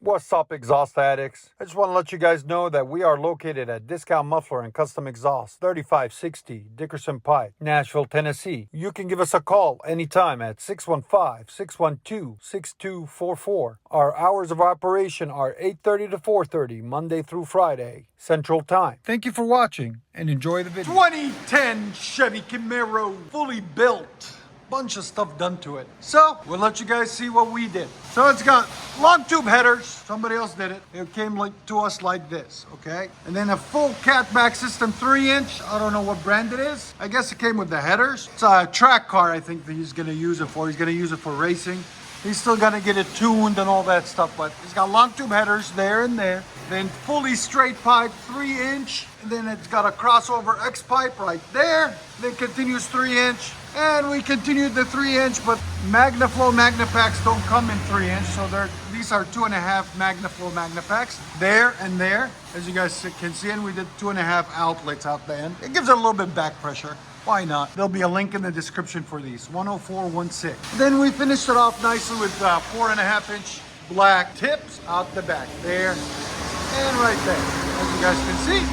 What's up, exhaust addicts? I just want to let you guys know that we are located at Discount Muffler and Custom Exhaust, 3560 Dickerson Pike, Nashville, Tennessee. You can give us a call anytime at 615-612-6244. Our hours of operation are 8:30 to 4:30, Monday through Friday, Central Time. Thank you for watching and enjoy the video. 2010 Chevy Camaro, fully built. Bunch of stuff done to it. So we'll let you guys see what we did. So it's got long tube headers. Somebody else did it. It came to us like this, okay? And then a full catback system, 3-inch. I don't know what brand it is. I guess it came with the headers. It's a track car, I think, that he's gonna use it for. He's gonna use it for racing. He's still gonna get it tuned and all that stuff, but it's got long tube headers there and there. Then fully straight pipe, 3-inch. And then it's got a crossover X pipe right there. Then continues 3-inch. And we continued the 3-inch, but MagnaFlow Magnapacks don't come in 3-inch, so these are 2.5 MagnaFlow Magnapacks there and there, as you guys can see, and we did 2.5 outlets out the end. It gives it a little bit back pressure. Why not? There'll be a link in the description for these. 10416. Then we finished it off nicely with 4.5-inch black tips out the back there and right there. As you guys can see,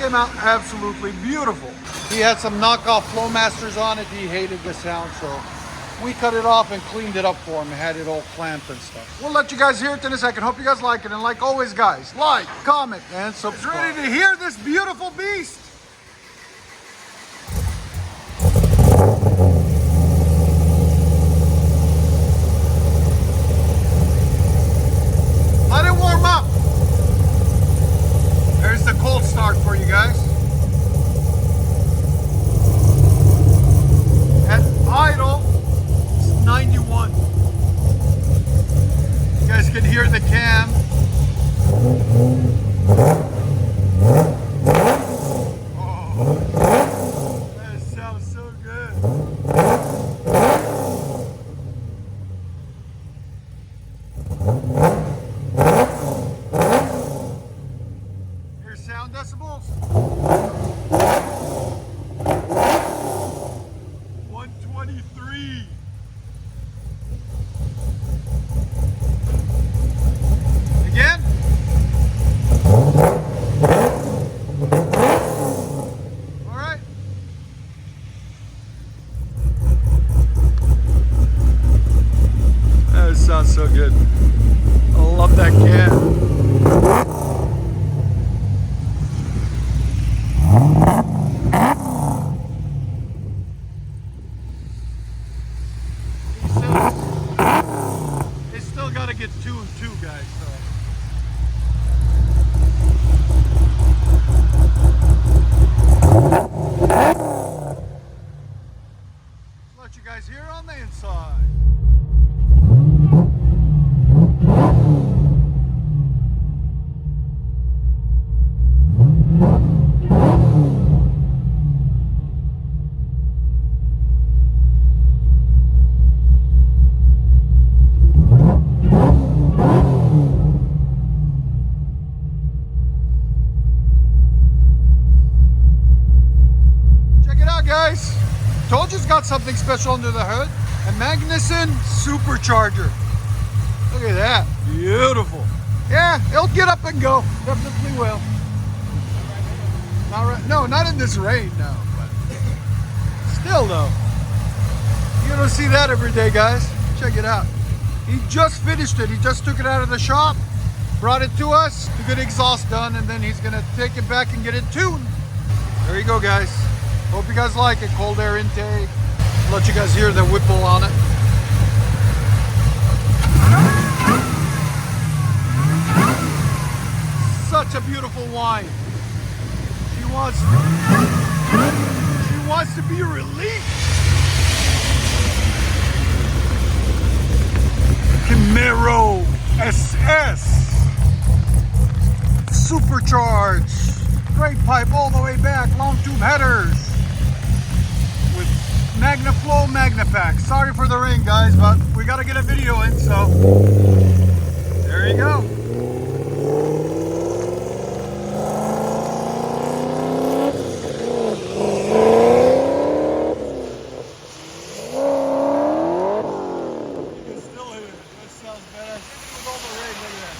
came out absolutely beautiful. He had some knockoff Flowmasters on it. He hated the sound, so we cut it off and cleaned it up for him and had it all clamped and stuff. We'll let you guys hear it in a second. Hope you guys like it. And like always, guys, like, comment, and subscribe. Ready to hear this beautiful beast? Let it warm up. There's the cold start for you guys. At idle, it's 91. You guys can hear the cam. Oh, that sounds so good. Here's sound decibels. 123. Again. All right. That sounds so good. I love that cam. It's still got to get tuned too, guys. So. Let you guys hear on the inside. Guys, told you it's got something special under the hood. A Magnuson supercharger. Look at that, beautiful. Yeah, it'll get up and go, definitely will. Not right, no, not in this rain, no. But still though, you don't see that every day, guys. Check it out. He just finished it. He just took it out of the shop, brought it to us to get exhaust done, and then he's gonna take it back and get it tuned. There you go, guys. Hope you guys like it. Cold air intake. Let you guys hear the whipple on it. Such a beautiful whine. She wants to be released. Camaro SS. Supercharged. Straight pipe all the way back. Long tube headers. With MagnaFlow Magnapack. Sorry for the rain, guys, but we got to get a video in, so there you go. You can still hear it. That sounds bad. With all the rain, look at that.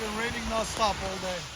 been raining nonstop all day.